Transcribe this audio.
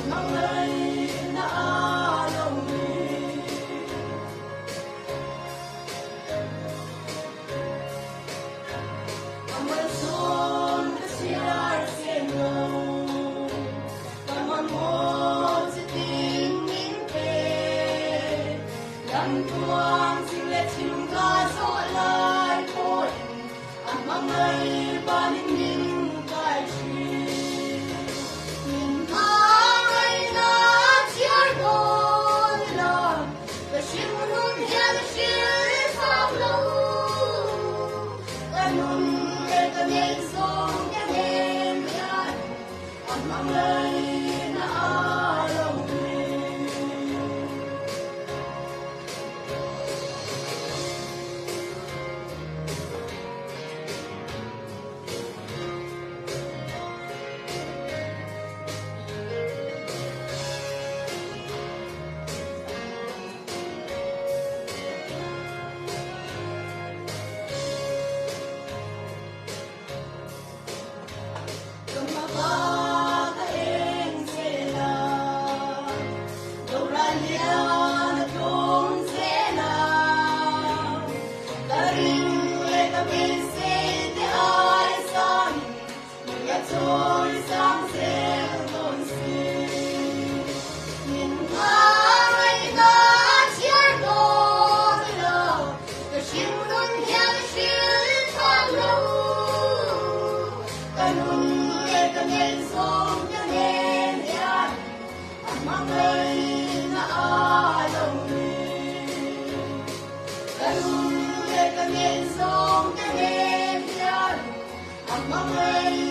mang lấy na lòng mi amar son siar seno amar mo tin min pe lam tuang sing le chim ka so lai khoi amang lấy ban min kai chi Among